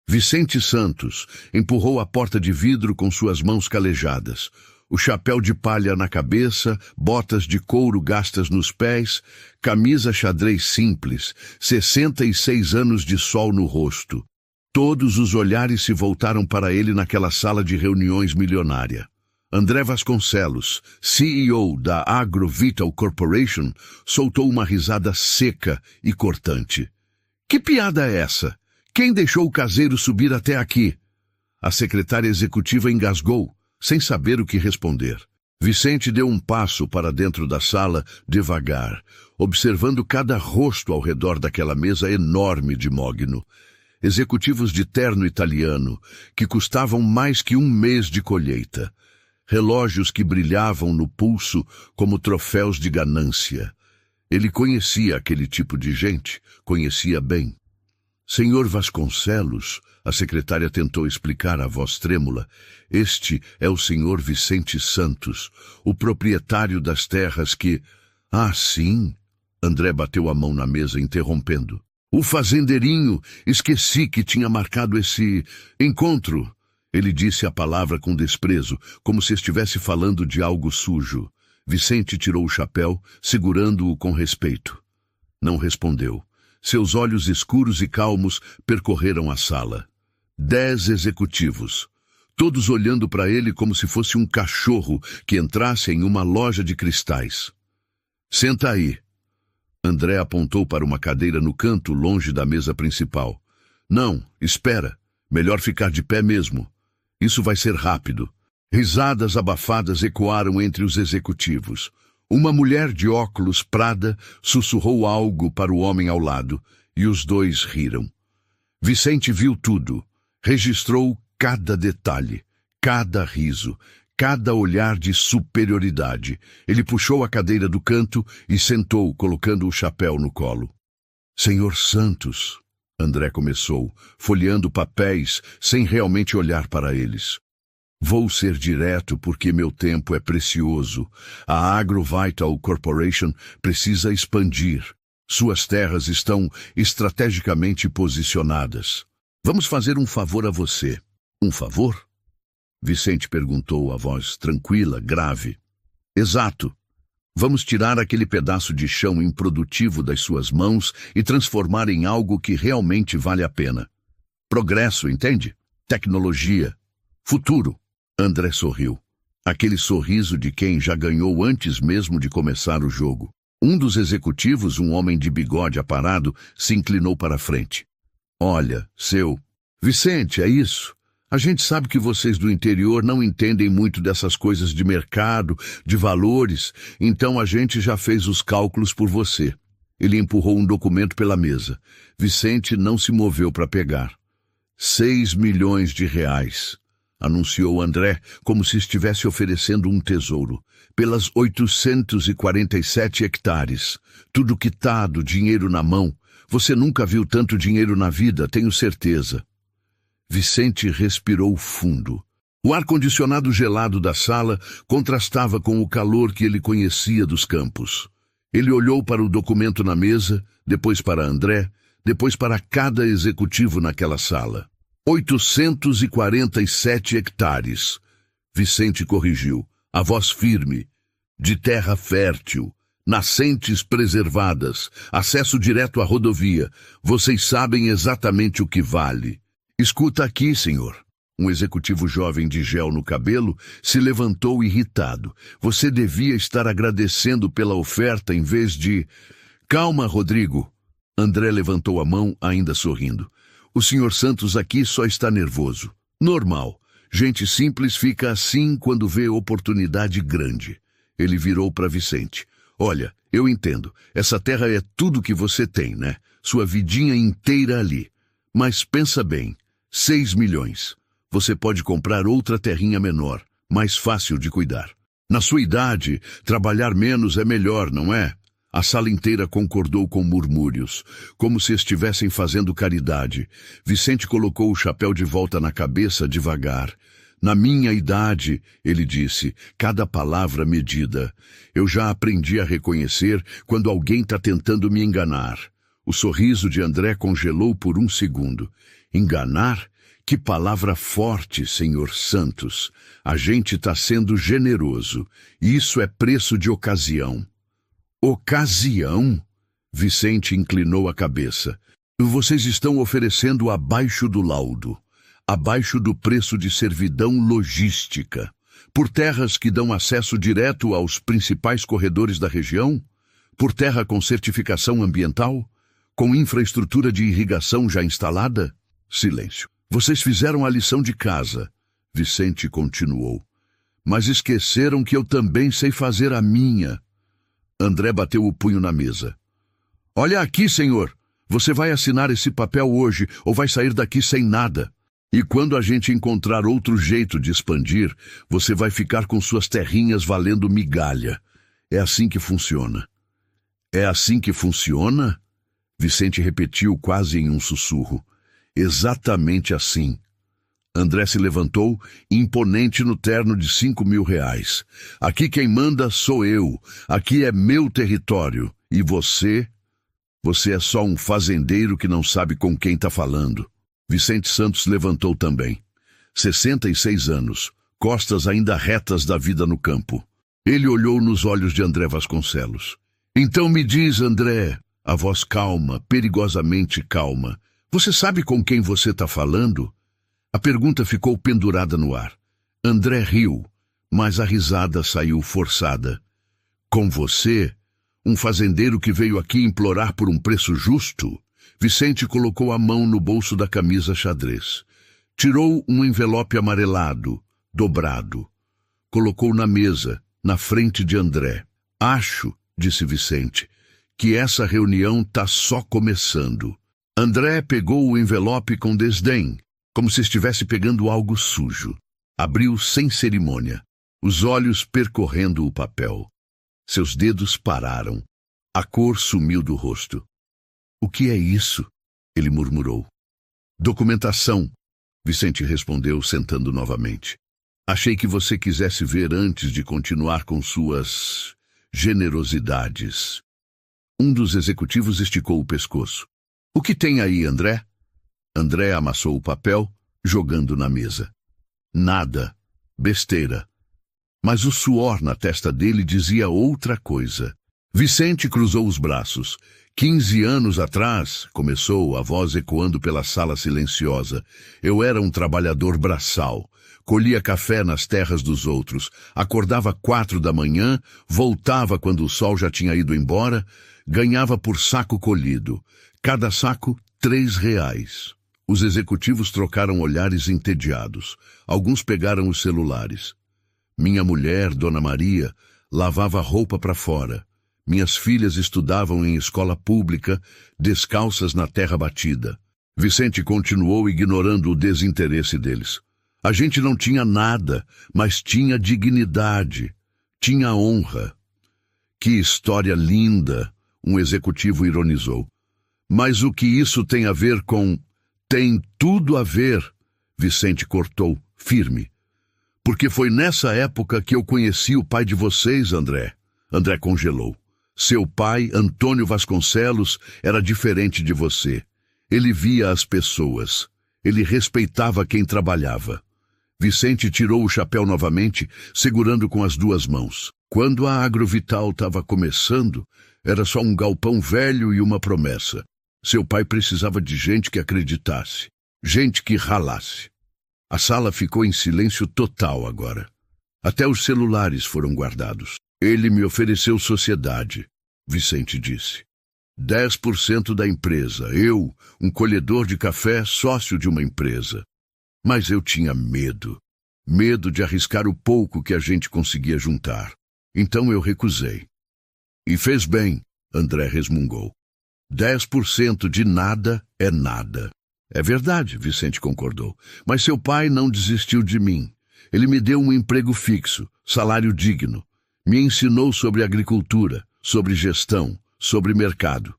Vicente Santos empurrou a porta de vidro com suas mãos calejadas. O chapéu de palha na cabeça, botas de couro gastas nos pés, camisa xadrez simples, 66 anos de sol no rosto. Todos os olhares se voltaram para ele naquela sala de reuniões milionária. André Vasconcelos, CEO da AgroVital Corporation, soltou uma risada seca e cortante. Que piada é essa? Quem deixou o caseiro subir até aqui? A secretária executiva engasgou, sem saber o que responder. Vicente deu um passo para dentro da sala, devagar, observando cada rosto ao redor daquela mesa enorme de mogno. Executivos de terno italiano, que custavam mais que um mês de colheita. Relógios que brilhavam no pulso como troféus de ganância. Ele conhecia aquele tipo de gente, conhecia bem. Senhor Vasconcelos, a secretária tentou explicar a voz trêmula, este é o senhor Vicente Santos, o proprietário das terras que... Ah, sim? André bateu a mão na mesa, interrompendo. O fazendeirinho, esqueci que tinha marcado esse encontro. Ele disse a palavra com desprezo, como se estivesse falando de algo sujo. Vicente tirou o chapéu, segurando-o com respeito. Não respondeu. Seus olhos escuros e calmos percorreram a sala. 10 executivos, todos olhando para ele como se fosse um cachorro que entrasse em uma loja de cristais. Senta aí. André apontou para uma cadeira no canto, longe da mesa principal. Não, espera. Melhor ficar de pé mesmo. Isso vai ser rápido. Risadas abafadas ecoaram entre os executivos. Uma mulher de óculos prada sussurrou algo para o homem ao lado, e os dois riram. Vicente viu tudo, registrou cada detalhe, cada riso, cada olhar de superioridade. Ele puxou a cadeira do canto e sentou, colocando o chapéu no colo. Senhor Santos, André começou, folheando papéis sem realmente olhar para eles. Vou ser direto porque meu tempo é precioso. A AgroVital Corporation precisa expandir. Suas terras estão estrategicamente posicionadas. Vamos fazer um favor a você. Um favor? Vicente perguntou, a voz tranquila, grave. Exato. Vamos tirar aquele pedaço de chão improdutivo das suas mãos e transformar em algo que realmente vale a pena. Progresso, entende? Tecnologia. Futuro. André sorriu. Aquele sorriso de quem já ganhou antes mesmo de começar o jogo. Um dos executivos, um homem de bigode aparado, se inclinou para a frente. Olha, seu... Vicente, é isso. A gente sabe que vocês do interior não entendem muito dessas coisas de mercado, de valores, então a gente já fez os cálculos por você. Ele empurrou um documento pela mesa. Vicente não se moveu para pegar. 6 milhões de reais. Anunciou André, como se estivesse oferecendo um tesouro. Pelas 847 hectares. Tudo quitado, dinheiro na mão. Você nunca viu tanto dinheiro na vida, tenho certeza. Vicente respirou fundo. O ar-condicionado gelado da sala contrastava com o calor que ele conhecia dos campos. Ele olhou para o documento na mesa, depois para André, depois para cada executivo naquela sala. 847 hectares. Vicente corrigiu, a voz firme. De terra fértil, nascentes preservadas, acesso direto à rodovia. Vocês sabem exatamente o que vale. Escuta aqui, senhor. Um executivo jovem de gel no cabelo se levantou irritado. Você devia estar agradecendo pela oferta em vez de... Calma, Rodrigo. André levantou a mão, ainda sorrindo. O senhor Santos aqui só está nervoso. Normal. Gente simples fica assim quando vê oportunidade grande. Ele virou para Vicente. Olha, eu entendo. Essa terra é tudo que você tem, né? Sua vidinha inteira ali. Mas pensa bem. 6 milhões. Você pode comprar outra terrinha menor, mais fácil de cuidar. Na sua idade, trabalhar menos é melhor, não é? A sala inteira concordou com murmúrios, como se estivessem fazendo caridade. Vicente colocou o chapéu de volta na cabeça devagar. Na minha idade, ele disse, cada palavra medida. Eu já aprendi a reconhecer quando alguém está tentando me enganar. O sorriso de André congelou por um segundo. Enganar? Que palavra forte, senhor Santos. A gente está sendo generoso. Isso é preço de ocasião. Ocasião? Vicente inclinou a cabeça. Vocês estão oferecendo abaixo do laudo, abaixo do preço de servidão logística, por terras que dão acesso direto aos principais corredores da região, por terra com certificação ambiental, com infraestrutura de irrigação já instalada? Silêncio. Vocês fizeram a lição de casa, Vicente continuou. Mas esqueceram que eu também sei fazer a minha. André bateu o punho na mesa. Olha aqui, senhor. Você vai assinar esse papel hoje ou vai sair daqui sem nada. E quando a gente encontrar outro jeito de expandir, você vai ficar com suas terrinhas valendo migalha. É assim que funciona. É assim que funciona? Vicente repetiu quase em um sussurro. Exatamente assim. André se levantou, imponente no terno de R$ 5.000. Aqui quem manda sou eu. Aqui é meu território. E você? Você é só um fazendeiro que não sabe com quem está falando. Vicente Santos levantou também. 66 anos, costas ainda retas da vida no campo. Ele olhou nos olhos de André Vasconcelos. Então me diz, André, a voz calma, perigosamente calma. Você sabe com quem você está falando? A pergunta ficou pendurada no ar. André riu, mas a risada saiu forçada. Com você? Um fazendeiro que veio aqui implorar por um preço justo? Vicente colocou a mão no bolso da camisa xadrez. Tirou um envelope amarelado, dobrado. Colocou na mesa, na frente de André. Acho, disse Vicente, que essa reunião está só começando. André pegou o envelope com desdém, como se estivesse pegando algo sujo. Abriu sem cerimônia, os olhos percorrendo o papel. Seus dedos pararam. A cor sumiu do rosto. O que é isso? Ele murmurou. Documentação, Vicente respondeu, sentando novamente. Achei que você quisesse ver antes de continuar com suas generosidades. Um dos executivos esticou o pescoço. O que tem aí, André? André amassou o papel, jogando na mesa. Nada. Besteira. Mas o suor na testa dele dizia outra coisa. Vicente cruzou os braços. 15 anos atrás, começou, a voz ecoando pela sala silenciosa, eu era um trabalhador braçal. Colhia café nas terras dos outros. Acordava 4 da manhã, voltava quando o sol já tinha ido embora, ganhava por saco colhido. Cada saco, R$ 3. Os executivos trocaram olhares entediados. Alguns pegaram os celulares. Minha mulher, Dona Maria, lavava roupa para fora. Minhas filhas estudavam em escola pública, descalças na terra batida. Vicente continuou ignorando o desinteresse deles. A gente não tinha nada, mas tinha dignidade, tinha honra. Que história linda, um executivo ironizou. Mas o que isso tem a ver com... Tem tudo a ver, Vicente cortou, firme. Porque foi nessa época que eu conheci o pai de vocês, André. André congelou. Seu pai, Antônio Vasconcelos, era diferente de você. Ele via as pessoas. Ele respeitava quem trabalhava. Vicente tirou o chapéu novamente, segurando com as 2 mãos. Quando a Agrovital estava começando, era só um galpão velho e uma promessa. Seu pai precisava de gente que acreditasse, gente que ralasse. A sala ficou em silêncio total agora. Até os celulares foram guardados. Ele me ofereceu sociedade, Vicente disse. 10% da empresa. Eu, um colhedor de café, sócio de uma empresa. Mas eu tinha medo. Medo de arriscar o pouco que a gente conseguia juntar. Então eu recusei. E fez bem, André resmungou. 10% de nada é nada. É verdade, Vicente concordou. Mas seu pai não desistiu de mim. Ele me deu um emprego fixo, salário digno. Me ensinou sobre agricultura, sobre gestão, sobre mercado.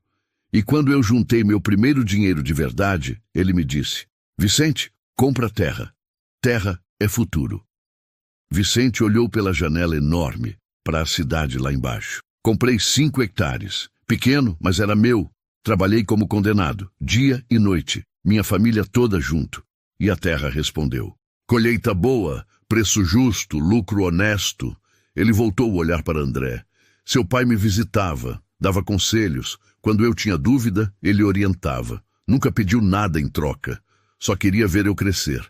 E quando eu juntei meu primeiro dinheiro de verdade, ele me disse, Vicente, compra terra. Terra é futuro. Vicente olhou pela janela enorme, para a cidade lá embaixo. Comprei 5 hectares. Pequeno, mas era meu. Trabalhei como condenado, dia e noite. minha família toda junto. E a terra respondeu. Colheita boa, preço justo, lucro honesto. Ele voltou o olhar para André. Seu pai me visitava, dava conselhos. Quando eu tinha dúvida, ele orientava. Nunca pediu nada em troca. Só queria ver eu crescer.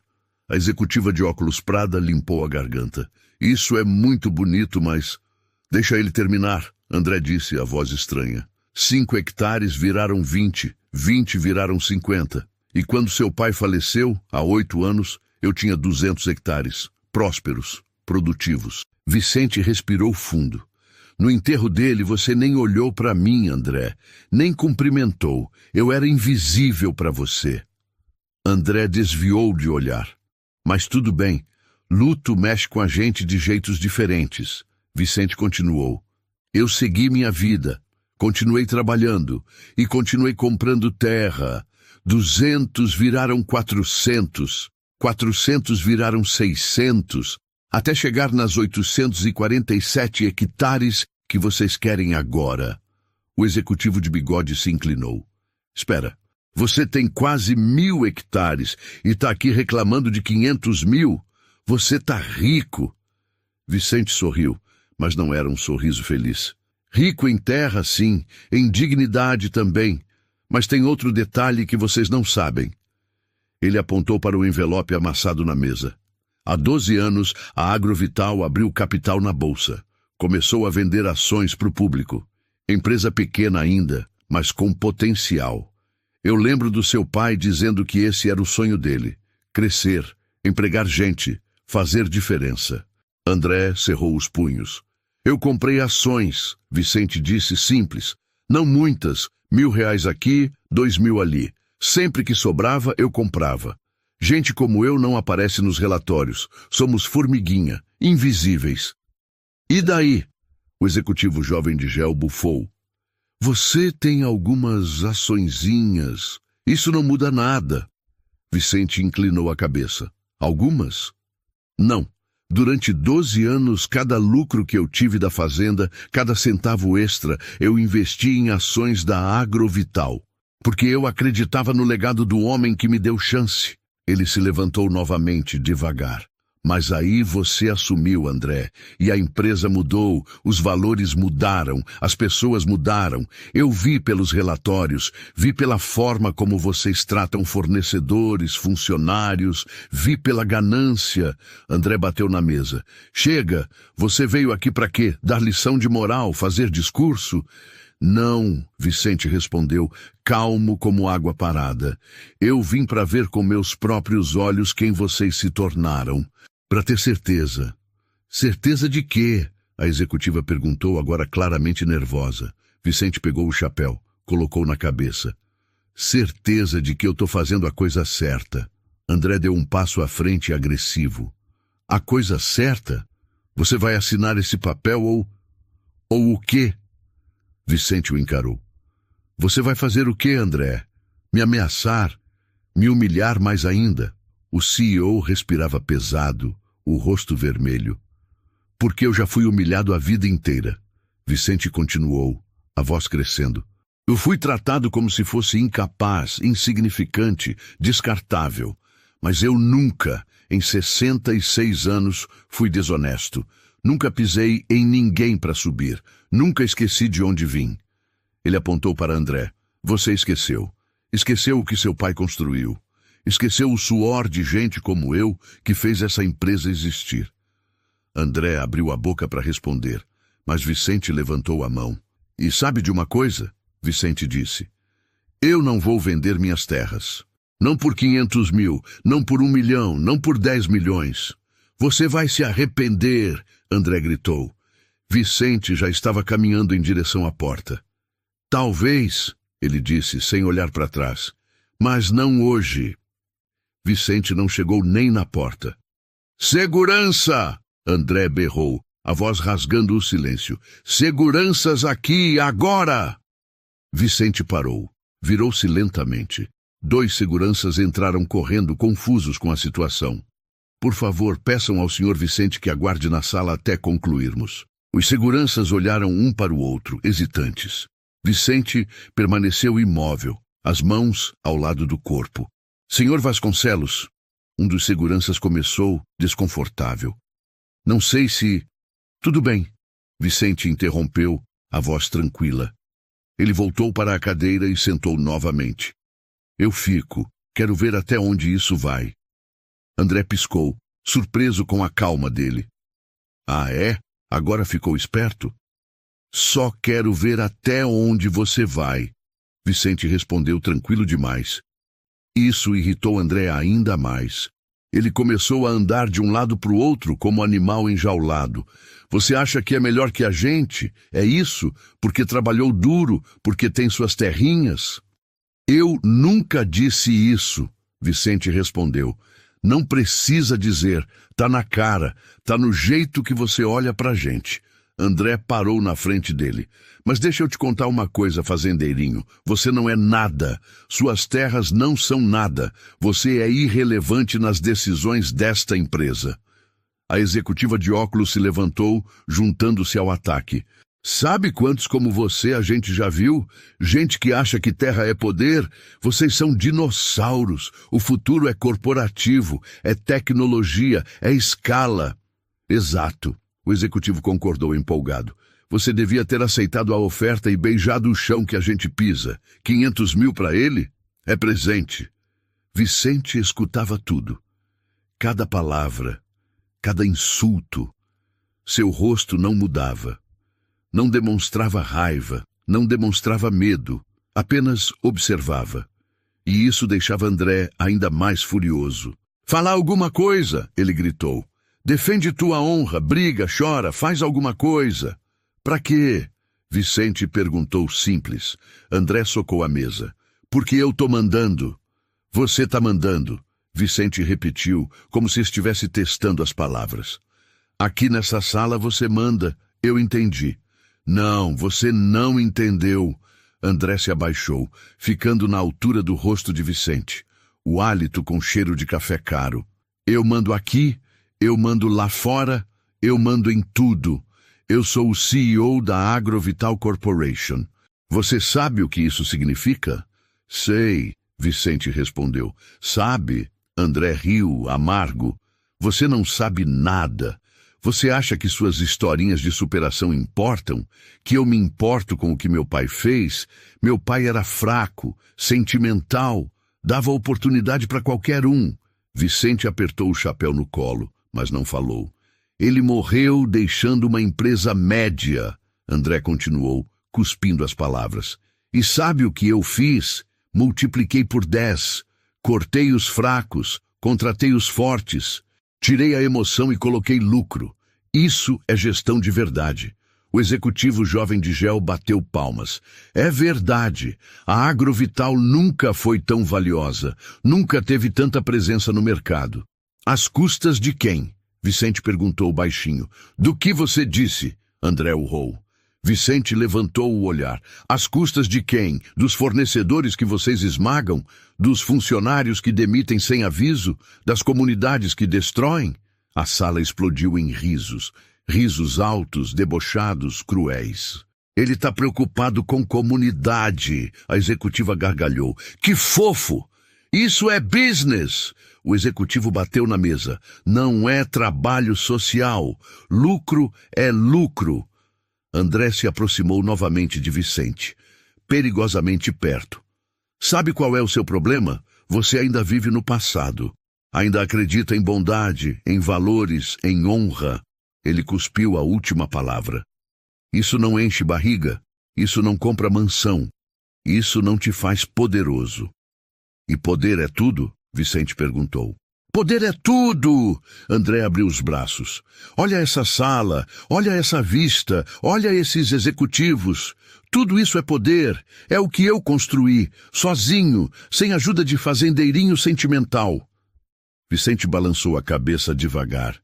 A executiva de óculos Prada limpou a garganta. Isso é muito bonito, mas... Deixa ele terminar, André disse, a voz estranha. 5 hectares viraram 20, 20 viraram 50. E quando seu pai faleceu, há 8 anos, eu tinha 200 hectares, prósperos, produtivos. Vicente respirou fundo. No enterro dele, você nem olhou para mim, André, nem cumprimentou. Eu era invisível para você. André desviou de olhar. Mas tudo bem, luto mexe com a gente de jeitos diferentes. Vicente continuou. Eu segui minha vida, continuei trabalhando e continuei comprando terra. 200 viraram 400, 400 viraram 600, até chegar nas 847 hectares que vocês querem agora. O executivo de bigode se inclinou. Espera, você tem quase 1.000 hectares e está aqui reclamando de 500 mil? Você está rico. Vicente sorriu, mas não era um sorriso feliz. Rico em terra, sim, em dignidade também. Mas tem outro detalhe que vocês não sabem. Ele apontou para o envelope amassado na mesa. Há 12 anos, a Agrovital abriu capital na bolsa. Começou a vender ações para o público. Empresa pequena ainda, mas com potencial. Eu lembro do seu pai dizendo que esse era o sonho dele. Crescer, empregar gente, fazer diferença. André cerrou os punhos. Eu comprei ações, Vicente disse simples. Não muitas, R$1.000 aqui, 2.000 ali. Sempre que sobrava, eu comprava. Gente como eu não aparece nos relatórios. Somos formiguinha, invisíveis. E daí? O executivo jovem de gel bufou. Você tem algumas açõezinhas. Isso não muda nada. Vicente inclinou a cabeça. Algumas? Não. Durante 12 anos, cada lucro que eu tive da fazenda, cada centavo extra, eu investi em ações da Agrovital. Porque eu acreditava no legado do homem que me deu chance. Ele se levantou novamente, devagar. Mas aí você assumiu, André, e a empresa mudou, os valores mudaram, as pessoas mudaram. Eu vi pelos relatórios, vi pela forma como vocês tratam fornecedores, funcionários, vi pela ganância. André bateu na mesa. Chega, você veio aqui para quê? Dar lição de moral, fazer discurso? Não, Vicente respondeu, calmo como água parada. Eu vim para ver com meus próprios olhos quem vocês se tornaram. Para ter certeza. Certeza de quê? A executiva perguntou, agora claramente nervosa. Vicente pegou o chapéu, colocou na cabeça. Certeza de que eu estou fazendo a coisa certa. André deu um passo à frente agressivo. A coisa certa? Você vai assinar esse papel ou o quê? Vicente o encarou. Você vai fazer o quê, André? Me ameaçar? Me humilhar mais ainda? O CEO respirava pesado, o rosto vermelho. Porque eu já fui humilhado a vida inteira. Vicente continuou, a voz crescendo. Eu fui tratado como se fosse incapaz, insignificante, descartável. Mas eu nunca, em 66 anos, fui desonesto. Nunca pisei em ninguém para subir. Nunca esqueci de onde vim. Ele apontou para André. Você esqueceu. Esqueceu o que seu pai construiu. Esqueceu o suor de gente como eu que fez essa empresa existir. André abriu a boca para responder, mas Vicente levantou a mão. E sabe de uma coisa? Vicente disse. Eu não vou vender minhas terras. Não por 500 mil, não por 1 milhão, não por 10 milhões. Você vai se arrepender, André gritou. Vicente já estava caminhando em direção à porta. Talvez, ele disse, sem olhar para trás, mas não hoje. Vicente não chegou nem na porta. Segurança! André berrou, a voz rasgando o silêncio. Seguranças aqui, agora! Vicente parou, virou-se lentamente. 2 seguranças entraram correndo, confusos com a situação. Por favor, peçam ao Sr. Vicente que aguarde na sala até concluirmos. Os seguranças olharam um para o outro, hesitantes. Vicente permaneceu imóvel, as mãos ao lado do corpo. Senhor Vasconcelos, um dos seguranças começou, desconfortável. Não sei se... Tudo bem, Vicente interrompeu, a voz tranquila. Ele voltou para a cadeira e sentou novamente. Eu fico, quero ver até onde isso vai. André piscou, surpreso com a calma dele. Ah, é? Agora ficou esperto? Só quero ver até onde você vai, Vicente respondeu tranquilo demais. Isso irritou André ainda mais. Ele começou a andar de um lado para o outro como animal enjaulado. Você acha que é melhor que a gente? É isso? Porque trabalhou duro? Porque tem suas terrinhas? Eu nunca disse isso, Vicente respondeu. Não precisa dizer, tá na cara, tá no jeito que você olha pra gente. André parou na frente dele. Mas deixa eu te contar uma coisa, fazendeirinho. Você não é nada. Suas terras não são nada. Você é irrelevante nas decisões desta empresa. A executiva de óculos se levantou, juntando-se ao ataque. Sabe quantos como você a gente já viu? Gente que acha que terra é poder? Vocês são dinossauros. O futuro é corporativo, é tecnologia, é escala. Exato. O executivo concordou empolgado. Você devia ter aceitado a oferta e beijado o chão que a gente pisa. 500 mil para ele? É presente. Vicente escutava tudo. Cada palavra, cada insulto. Seu rosto não mudava. Não demonstrava raiva, não demonstrava medo, apenas observava. E isso deixava André ainda mais furioso. Fala alguma coisa, ele gritou. Defende tua honra, briga, chora, faz alguma coisa. Pra quê? Vicente perguntou simples. André socou a mesa. Porque eu tô mandando. Você tá mandando. Vicente repetiu, como se estivesse testando as palavras. Aqui nessa sala você manda, eu entendi. Não, você não entendeu. André se abaixou, ficando na altura do rosto de Vicente. O hálito com cheiro de café caro. Eu mando aqui, eu mando lá fora, eu mando em tudo. Eu sou o CEO da Agrovital Corporation. Você sabe o que isso significa? Sei, Vicente respondeu. Sabe? André riu, amargo. Você não sabe nada. Você acha que suas historinhas de superação importam? Que eu me importo com o que meu pai fez? Meu pai era fraco, sentimental, dava oportunidade para qualquer um. Vicente apertou o chapéu no colo, mas não falou. Ele morreu deixando uma empresa média, André continuou, cuspindo as palavras. E sabe o que eu fiz? Multipliquei por 10. Cortei os fracos, contratei os fortes. Tirei a emoção e coloquei lucro. Isso é gestão de verdade. O executivo jovem de gel bateu palmas. É verdade. A Agrovital nunca foi tão valiosa. Nunca teve tanta presença no mercado. Às custas de quem? Vicente perguntou baixinho. Do que você disse? André urrou. Vicente levantou o olhar. Às custas de quem? Dos fornecedores que vocês esmagam? Dos funcionários que demitem sem aviso? Das comunidades que destroem? A sala explodiu em risos. Risos altos, debochados, cruéis. Ele está preocupado com comunidade, a executiva gargalhou. Que fofo! Isso é business! O executivo bateu na mesa. Não é trabalho social. Lucro é lucro. André se aproximou novamente de Vicente, perigosamente perto. Sabe qual é o seu problema? Você ainda vive no passado. Ainda acredita em bondade, em valores, em honra. Ele cuspiu a última palavra. Isso não enche barriga. Isso não compra mansão. Isso não te faz poderoso. E poder é tudo? Vicente perguntou. Poder é tudo! André abriu os braços. Olha essa sala, olha essa vista, olha esses executivos. Tudo isso é poder. É o que eu construí, sozinho, sem ajuda de fazendeirinho sentimental. Vicente balançou a cabeça devagar.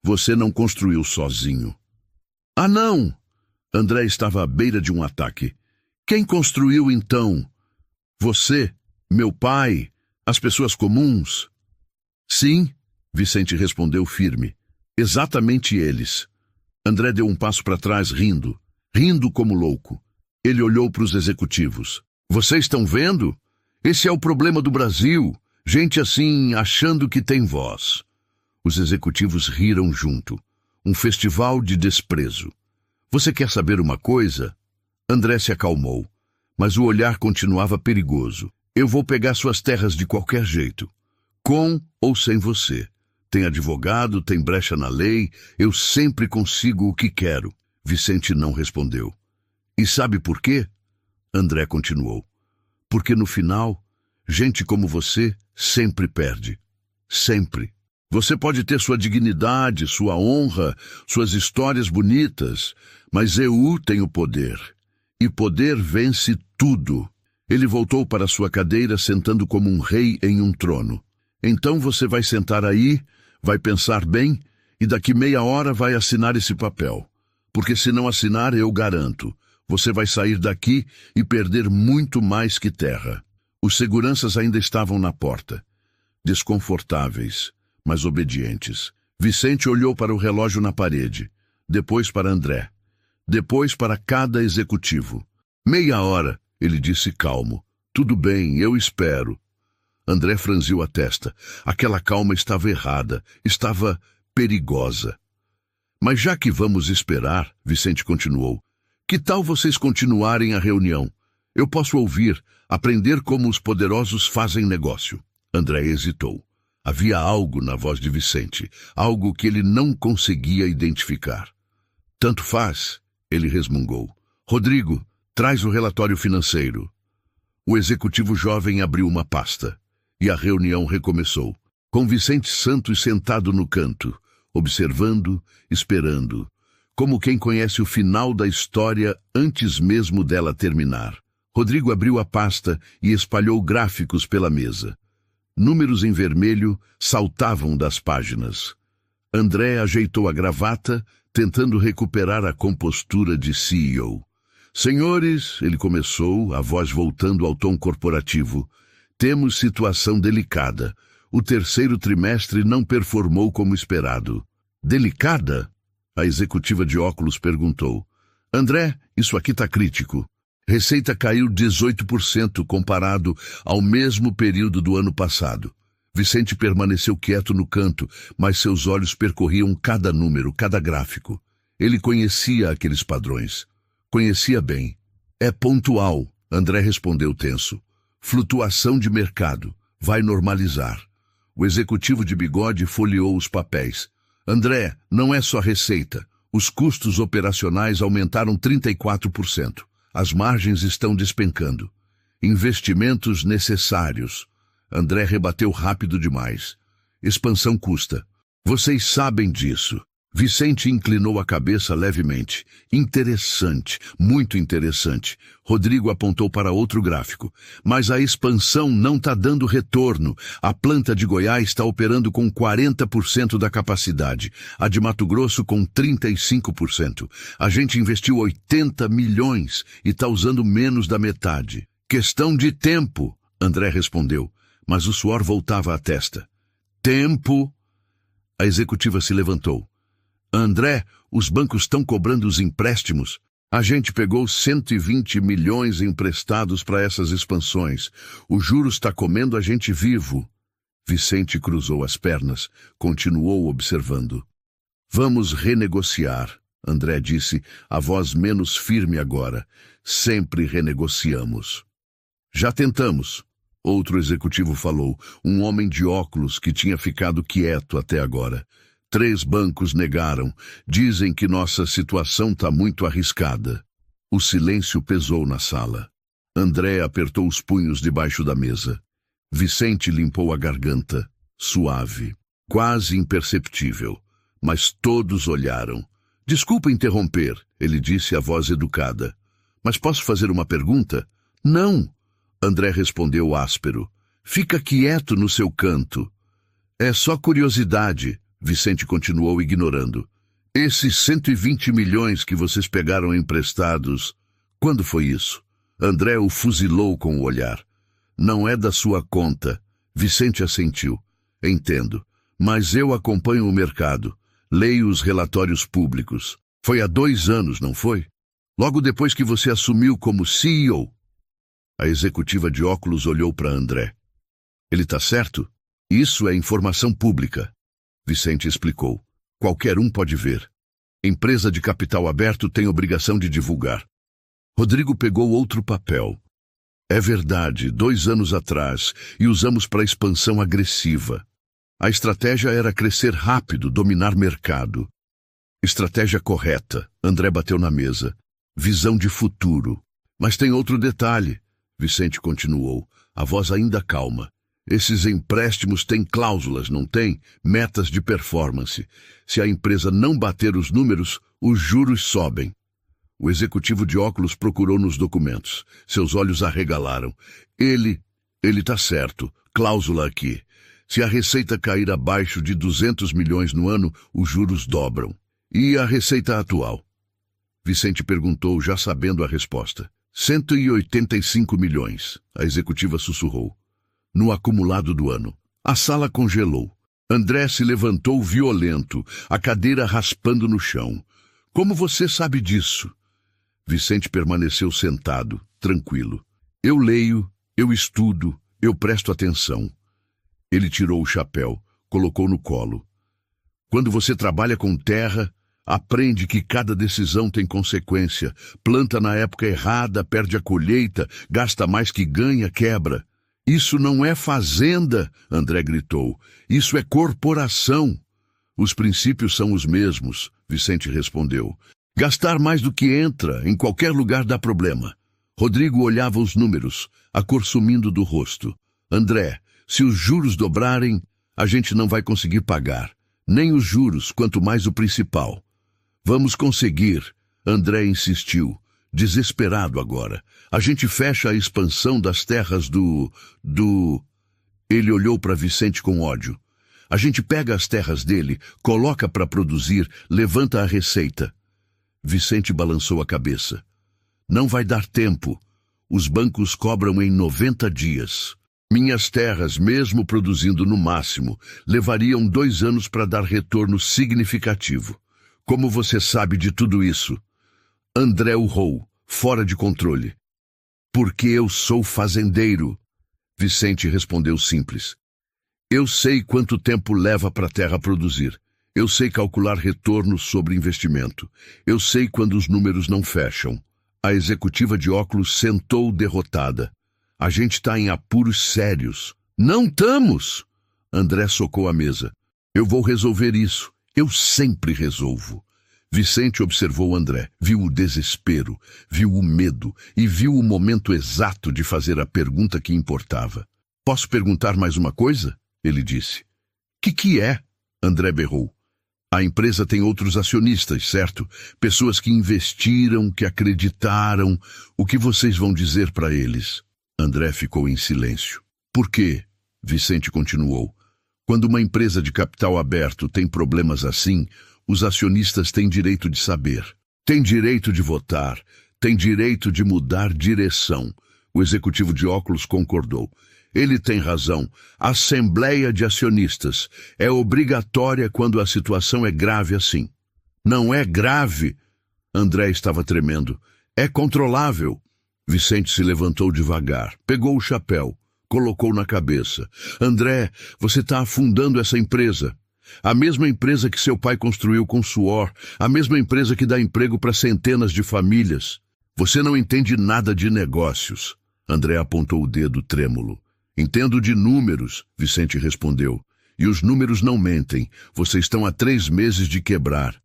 Você não construiu sozinho. Ah, não! André estava à beira de um ataque. Quem construiu então? Você, meu pai, as pessoas comuns? Sim, Vicente respondeu firme. Exatamente eles. André deu um passo para trás rindo como louco. Ele olhou para os executivos. Vocês estão vendo? Esse é o problema do Brasil. Gente assim, achando que tem voz. Os executivos riram junto. Um festival de desprezo. Você quer saber uma coisa? André se acalmou, mas o olhar continuava perigoso. Eu vou pegar suas terras de qualquer jeito. Com ou sem você. Tem advogado, tem brecha na lei, eu sempre consigo o que quero. Vicente não respondeu. E sabe por quê? André continuou. Porque no final, gente como você sempre perde. Sempre. Você pode ter sua dignidade, sua honra, suas histórias bonitas, mas eu tenho poder. E poder vence tudo. Ele voltou para sua cadeira, sentando como um rei em um trono. Então você vai sentar aí, vai pensar bem, e daqui meia hora vai assinar esse papel. Porque se não assinar, eu garanto, você vai sair daqui e perder muito mais que terra. Os seguranças ainda estavam na porta. Desconfortáveis, mas obedientes. Vicente olhou para o relógio na parede, depois para André, depois para cada executivo. Meia hora, ele disse calmo. Tudo bem, eu espero. André franziu a testa. Aquela calma estava errada, estava perigosa. Mas já que vamos esperar, Vicente continuou, que tal vocês continuarem a reunião? Eu posso ouvir, aprender como os poderosos fazem negócio. André hesitou. Havia algo na voz de Vicente, algo que ele não conseguia identificar. Tanto faz, ele resmungou. Rodrigo, traz o relatório financeiro. O executivo jovem abriu uma pasta, e a reunião recomeçou, com Vicente Santos sentado no canto, observando, esperando, como quem conhece o final da história antes mesmo dela terminar. Rodrigo abriu a pasta e espalhou gráficos pela mesa. Números em vermelho saltavam das páginas. André ajeitou a gravata, tentando recuperar a compostura de CEO. Senhores, ele começou, a voz voltando ao tom corporativo, temos situação delicada. O terceiro trimestre não performou como esperado. Delicada? A executiva de óculos perguntou. André, isso aqui tá crítico. Receita caiu 18% comparado ao mesmo período do ano passado. Vicente permaneceu quieto no canto, mas seus olhos percorriam cada número, cada gráfico. Ele conhecia aqueles padrões. Conhecia bem. É pontual, André respondeu tenso. Flutuação de mercado. Vai normalizar. O executivo de bigode folheou os papéis. André, não é só receita. Os custos operacionais aumentaram 34%. As margens estão despencando. Investimentos necessários. André rebateu rápido demais. Expansão custa. Vocês sabem disso. Vicente inclinou a cabeça levemente. Interessante, muito interessante. Rodrigo apontou para outro gráfico. Mas a expansão não está dando retorno. A planta de Goiás está operando com 40% da capacidade. A de Mato Grosso com 35%. A gente investiu 80 milhões e está usando menos da metade. Questão de tempo, André respondeu, mas o suor voltava à testa. Tempo? A executiva se levantou. André, os bancos estão cobrando os empréstimos. A gente pegou 120 milhões emprestados para essas expansões. O juros está comendo a gente vivo. Vicente cruzou as pernas, continuou observando. Vamos renegociar, André disse, a voz menos firme agora. Sempre renegociamos. Já tentamos, outro executivo falou, um homem de óculos que tinha ficado quieto até agora. 3 bancos negaram. Dizem que nossa situação está muito arriscada. O silêncio pesou na sala. André apertou os punhos debaixo da mesa. Vicente limpou a garganta, suave, quase imperceptível. Mas todos olharam. Desculpa interromper, ele disse a voz educada. Mas posso fazer uma pergunta? Não, André respondeu áspero. Fica quieto no seu canto. É só curiosidade. Vicente continuou ignorando. Esses 120 milhões que vocês pegaram emprestados, quando foi isso? André o fuzilou com o olhar. Não é da sua conta. Vicente assentiu. Entendo. Mas eu acompanho o mercado. Leio os relatórios públicos. Foi há 2 anos, não foi? Logo depois que você assumiu como CEO. A executiva de óculos olhou para André. Ele está certo? Isso é informação pública, Vicente explicou. Qualquer um pode ver. Empresa de capital aberto tem obrigação de divulgar. Rodrigo pegou outro papel. É verdade, 2 anos atrás, e usamos para expansão agressiva. A estratégia era crescer rápido, dominar mercado. Estratégia correta, André bateu na mesa. Visão de futuro. Mas tem outro detalhe, Vicente continuou, a voz ainda calma. Esses empréstimos têm cláusulas, não têm? Metas de performance. Se a empresa não bater os números, os juros sobem. O executivo de óculos procurou nos documentos. Seus olhos arregalaram. Ele está certo. Cláusula aqui. Se a receita cair abaixo de 200 milhões no ano, os juros dobram. E a receita atual? Vicente perguntou, já sabendo a resposta. 185 milhões, a executiva sussurrou. No acumulado do ano. A sala congelou. André se levantou violento, a cadeira raspando no chão. Como você sabe disso? Vicente permaneceu sentado, tranquilo. Eu leio, eu estudo, eu presto atenção. Ele tirou o chapéu, colocou no colo. Quando você trabalha com terra, aprende que cada decisão tem consequência. Planta na época errada, perde a colheita, gasta mais que ganha, quebra. Isso não é fazenda, André gritou. Isso é corporação. Os princípios são os mesmos, Vicente respondeu. Gastar mais do que entra, em qualquer lugar dá problema. Rodrigo olhava os números, a cor sumindo do rosto. André, se os juros dobrarem, a gente não vai conseguir pagar. Nem os juros, quanto mais o principal. Vamos conseguir, André insistiu, desesperado agora. A gente fecha a expansão das terras do... Ele olhou para Vicente com ódio. A gente pega as terras dele, coloca para produzir, levanta a receita. Vicente balançou a cabeça. Não vai dar tempo. Os bancos cobram em 90 dias. Minhas terras, mesmo produzindo no máximo, levariam 2 anos para dar retorno significativo. Como você sabe de tudo isso? André urrou, fora de controle. Porque eu sou fazendeiro. Vicente respondeu simples. Eu sei quanto tempo leva para a terra produzir. Eu sei calcular retorno sobre investimento. Eu sei quando os números não fecham. A executiva de óculos sentou derrotada. A gente está em apuros sérios. Não estamos! André socou a mesa. Eu vou resolver isso. Eu sempre resolvo. Vicente observou André, viu o desespero, viu o medo e viu o momento exato de fazer a pergunta que importava. Posso perguntar mais uma coisa? Ele disse. Que é? André berrou. A empresa tem outros acionistas, certo? Pessoas que investiram, que acreditaram. O que vocês vão dizer para eles? André ficou em silêncio. Por quê? Vicente continuou. Quando uma empresa de capital aberto tem problemas assim, os acionistas têm direito de saber. Têm direito de votar. Têm direito de mudar direção. O executivo de óculos concordou. Ele tem razão. A Assembleia de Acionistas é obrigatória quando a situação é grave assim. Não é grave. André estava tremendo. É controlável. Vicente se levantou devagar, pegou o chapéu, colocou na cabeça. André, você está afundando essa empresa. A mesma empresa que seu pai construiu com suor, a mesma empresa que dá emprego para centenas de famílias. Você não entende nada de negócios. André apontou o dedo trêmulo. Entendo de números, Vicente respondeu. E os números não mentem. Vocês estão há 3 meses de quebrar.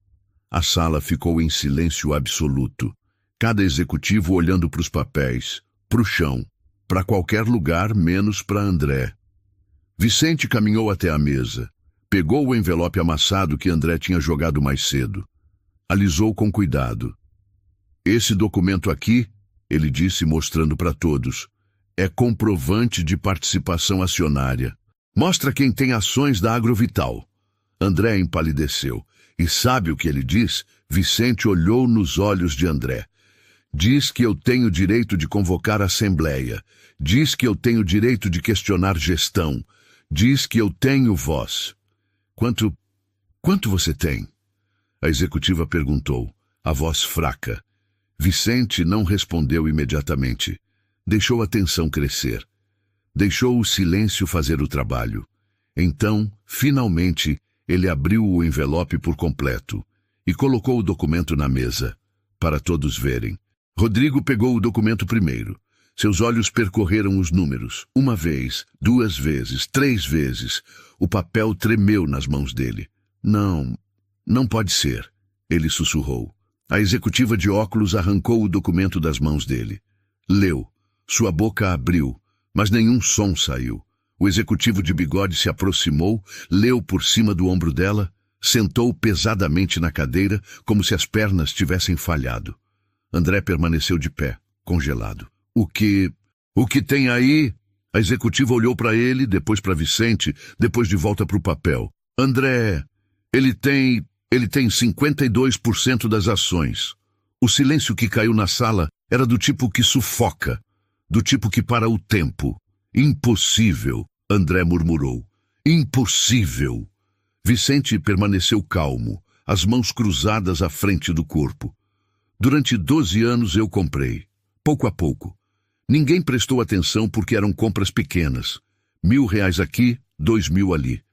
A sala ficou em silêncio absoluto. Cada executivo olhando para os papéis, para o chão, para qualquer lugar menos para André. Vicente caminhou até a mesa. Pegou o envelope amassado que André tinha jogado mais cedo. Alisou com cuidado. Esse documento aqui, ele disse mostrando para todos, é comprovante de participação acionária. Mostra quem tem ações da Agrovital. André empalideceu. E sabe o que ele diz? Vicente olhou nos olhos de André. Diz que eu tenho direito de convocar a assembleia. Diz que eu tenho direito de questionar gestão. Diz que eu tenho voz. Quanto você tem? A executiva perguntou, a voz fraca. Vicente não respondeu imediatamente. Deixou a tensão crescer. Deixou o silêncio fazer o trabalho. Então, finalmente, ele abriu o envelope por completo e colocou o documento na mesa, para todos verem. Rodrigo pegou o documento primeiro. Seus olhos percorreram os números. 1 vez, 2 vezes, 3 vezes. O papel tremeu nas mãos dele. Não pode ser, ele sussurrou. A executiva de óculos arrancou o documento das mãos dele. Leu. Sua boca abriu, mas nenhum som saiu. O executivo de bigode se aproximou, leu por cima do ombro dela, sentou pesadamente na cadeira, como se as pernas tivessem falhado. André permaneceu de pé, congelado. O que tem aí? A executiva olhou para ele, depois para Vicente, depois de volta para o papel. André, ele tem 52% das ações. O silêncio que caiu na sala era do tipo que sufoca, do tipo que para o tempo. Impossível, André murmurou. Impossível. Vicente permaneceu calmo, as mãos cruzadas à frente do corpo. Durante 12 anos eu comprei, pouco a pouco. Ninguém prestou atenção porque eram compras pequenas. R$ 1.000 aqui, 2.000 ali.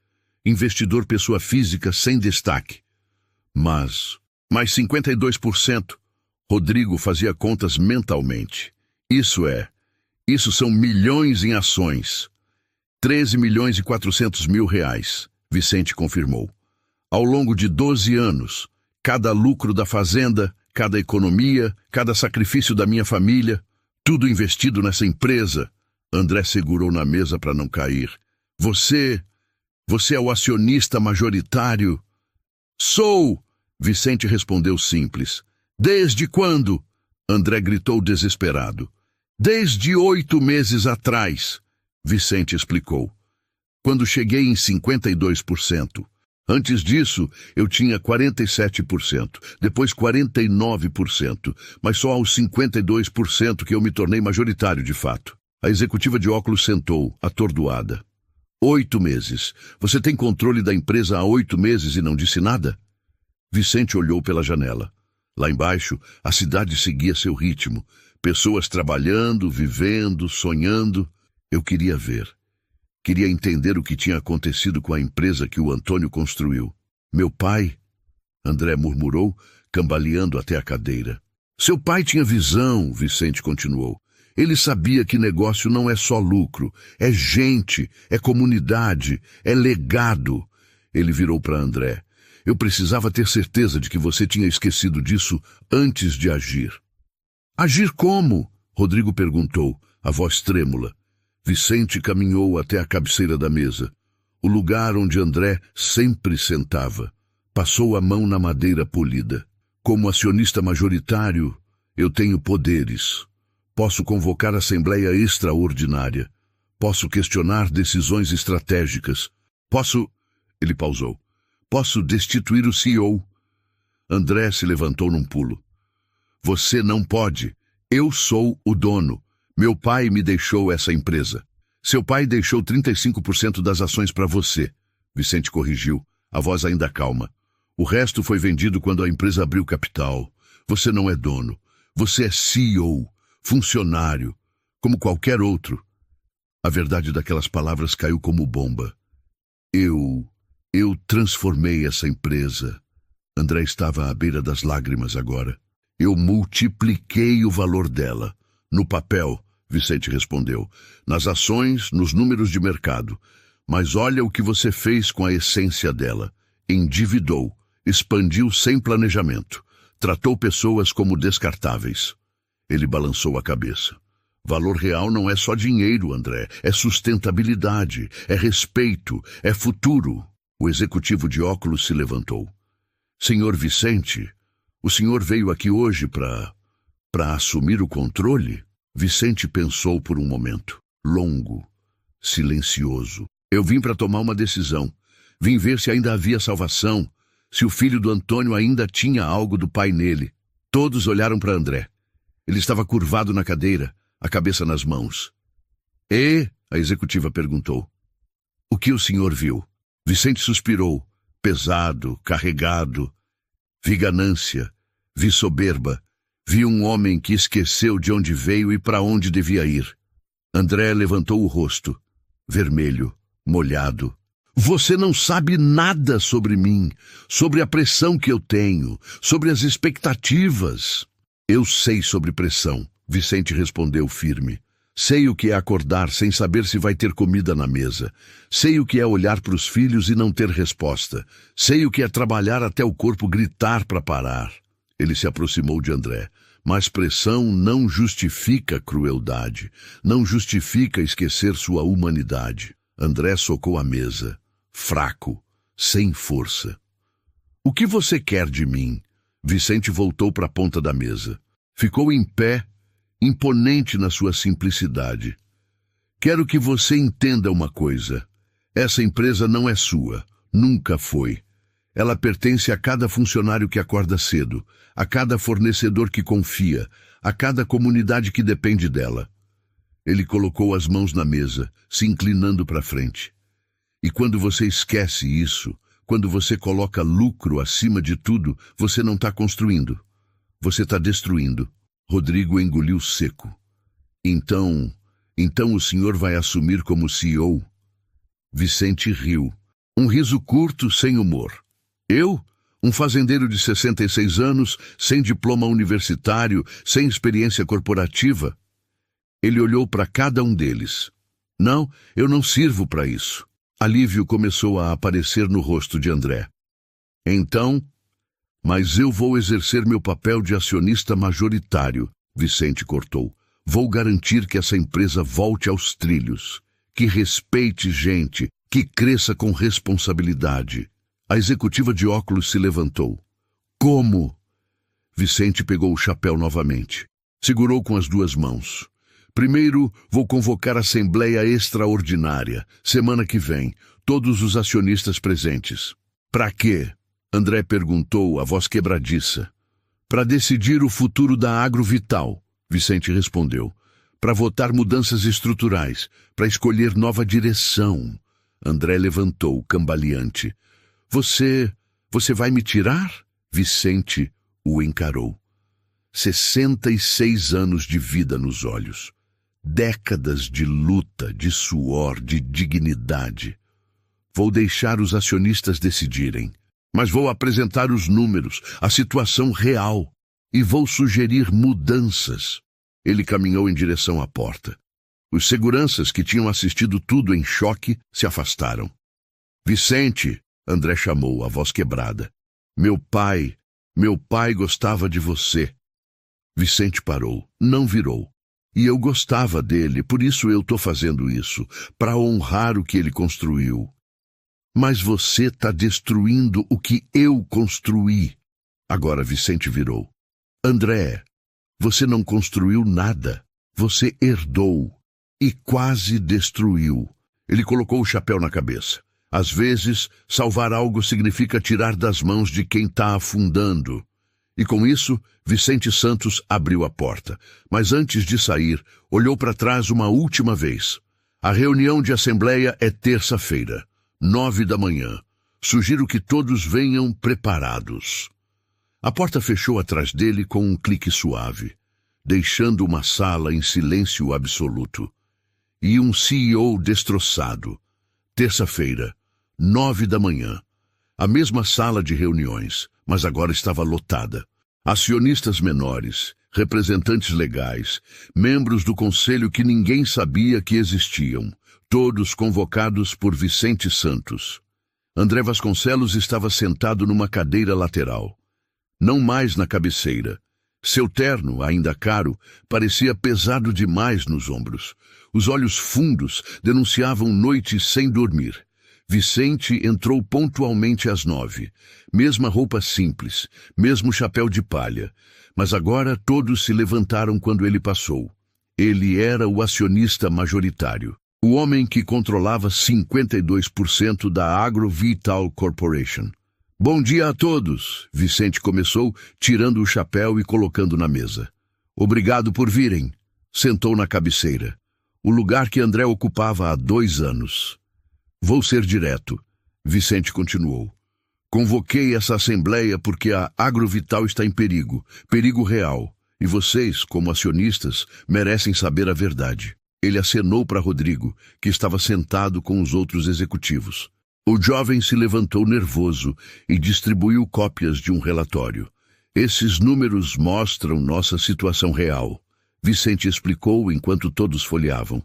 Investidor pessoa física sem destaque. Mas 52%. Rodrigo fazia contas mentalmente. Isso são milhões em ações. 13.400.000 reais, Vicente confirmou. Ao longo de 12 anos, cada lucro da fazenda, cada economia, cada sacrifício da minha família, tudo investido nessa empresa. André segurou na mesa para não cair. Você é o acionista majoritário? Sou! Vicente respondeu simples. Desde quando? André gritou desesperado. Desde 8 meses atrás, Vicente explicou. Quando cheguei em 52%. Antes disso, eu tinha 47%, depois 49%, mas só aos 52% que eu me tornei majoritário de fato. A executiva de óculos sentou, atordoada. 8 meses. Você tem controle da empresa há 8 meses e não disse nada? Vicente olhou pela janela. Lá embaixo, a cidade seguia seu ritmo. Pessoas trabalhando, vivendo, sonhando. Eu queria ver. Queria entender o que tinha acontecido com a empresa que o Antônio construiu. Meu pai, André murmurou, cambaleando até a cadeira. Seu pai tinha visão, Vicente continuou. Ele sabia que negócio não é só lucro, é gente, é comunidade, é legado. Ele virou para André. Eu precisava ter certeza de que você tinha esquecido disso antes de agir. Agir como? Rodrigo perguntou, a voz trêmula. Vicente caminhou até a cabeceira da mesa, o lugar onde André sempre sentava. Passou a mão na madeira polida. Como acionista majoritário, eu tenho poderes. Posso convocar assembleia extraordinária. Posso questionar decisões estratégicas. Ele pausou. Posso destituir o CEO. André se levantou num pulo. Você não pode. Eu sou o dono. Meu pai me deixou essa empresa. Seu pai deixou 35% das ações para você. Vicente corrigiu, a voz ainda calma. O resto foi vendido quando a empresa abriu capital. Você não é dono. Você é CEO, funcionário, como qualquer outro. A verdade daquelas palavras caiu como bomba. Eu transformei essa empresa. André estava à beira das lágrimas agora. Eu multipliquei o valor dela. No papel, Vicente respondeu. Nas ações, nos números de mercado. Mas olha o que você fez com a essência dela. Endividou, expandiu sem planejamento. Tratou pessoas como descartáveis. Ele balançou a cabeça. Valor real não é só dinheiro, André. É sustentabilidade, é respeito, é futuro. O executivo de óculos se levantou. Senhor Vicente, o senhor veio aqui hoje para assumir o controle? Vicente pensou por um momento, longo, silencioso. Eu vim para tomar uma decisão. Vim ver se ainda havia salvação, se o filho do Antônio ainda tinha algo do pai nele. Todos olharam para André. Ele estava curvado na cadeira, a cabeça nas mãos. E? A executiva perguntou. O que o senhor viu? Vicente suspirou, pesado, carregado. Vi ganância, vi soberba, vi um homem que esqueceu de onde veio e para onde devia ir. André levantou o rosto, vermelho, molhado. Você não sabe nada sobre mim, sobre a pressão que eu tenho, sobre as expectativas. Eu sei sobre pressão, Vicente respondeu firme. Sei o que é acordar sem saber se vai ter comida na mesa. Sei o que é olhar para os filhos e não ter resposta. Sei o que é trabalhar até o corpo gritar para parar. Ele se aproximou de André. Mas pressão não justifica crueldade. Não justifica esquecer sua humanidade. André socou a mesa, fraco, sem força. O que você quer de mim? Vicente voltou para a ponta da mesa. Ficou em pé, imponente na sua simplicidade. Quero que você entenda uma coisa. Essa empresa não é sua. Nunca foi. Ela pertence a cada funcionário que acorda cedo, a cada fornecedor que confia, a cada comunidade que depende dela. Ele colocou as mãos na mesa, se inclinando para frente. E quando você esquece isso, quando você coloca lucro acima de tudo, você não está construindo. Você está destruindo. Rodrigo engoliu seco. Então o senhor vai assumir como CEO? Vicente riu. Um riso curto, sem humor. Eu? Um fazendeiro de 66 anos, sem diploma universitário, sem experiência corporativa? Ele olhou para cada um deles. Não, eu não sirvo para isso. Alívio começou a aparecer no rosto de André. Então, mas eu vou exercer meu papel de acionista majoritário, Vicente cortou. Vou garantir que essa empresa volte aos trilhos, que respeite gente, que cresça com responsabilidade. A executiva de óculos se levantou. Como? Vicente pegou o chapéu novamente. Segurou com as duas mãos. Primeiro, vou convocar a Assembleia Extraordinária, semana que vem, todos os acionistas presentes. Para quê? André perguntou, a voz quebradiça. Para decidir o futuro da Agrovital, Vicente respondeu. Para votar mudanças estruturais, para escolher nova direção. André levantou, cambaleante. Você vai me tirar? Vicente o encarou. 66 anos de vida nos olhos. Décadas de luta, de suor, de dignidade. Vou deixar os acionistas decidirem, mas vou apresentar os números, a situação real, e vou sugerir mudanças. Ele caminhou em direção à porta. Os seguranças que tinham assistido tudo em choque se afastaram. Vicente, André chamou, a voz quebrada. Meu pai gostava de você. Vicente parou, não virou. E eu gostava dele, por isso eu estou fazendo isso, para honrar o que ele construiu. Mas você está destruindo o que eu construí. Agora Vicente virou. André, você não construiu nada. Você herdou e quase destruiu. Ele colocou o chapéu na cabeça. Às vezes, salvar algo significa tirar das mãos de quem está afundando. E com isso, Vicente Santos abriu a porta. Mas antes de sair, olhou para trás uma última vez. A reunião de assembleia é terça-feira, 9 da manhã. Sugiro que todos venham preparados. A porta fechou atrás dele com um clique suave, deixando uma sala em silêncio absoluto. E um CEO destroçado. Terça-feira, 9 da manhã. A mesma sala de reuniões, mas agora estava lotada. Acionistas menores, representantes legais, membros do conselho que ninguém sabia que existiam, todos convocados por Vicente Santos. André Vasconcelos estava sentado numa cadeira lateral, não mais na cabeceira. Seu terno, ainda caro, parecia pesado demais nos ombros. Os olhos fundos denunciavam noites sem dormir. Vicente entrou pontualmente às 9. Mesma roupa simples, mesmo chapéu de palha. Mas agora todos se levantaram quando ele passou. Ele era o acionista majoritário. O homem que controlava 52% da Agrovital Corporation. Bom dia a todos, Vicente começou, tirando o chapéu e colocando na mesa. Obrigado por virem. Sentou na cabeceira. O lugar que André ocupava há 2 anos. Vou ser direto, Vicente continuou. Convoquei essa assembleia porque a Agrovital está em perigo, perigo real, e vocês, como acionistas, merecem saber a verdade. Ele acenou para Rodrigo, que estava sentado com os outros executivos. O jovem se levantou nervoso e distribuiu cópias de um relatório. Esses números mostram nossa situação real. Vicente explicou enquanto todos folheavam.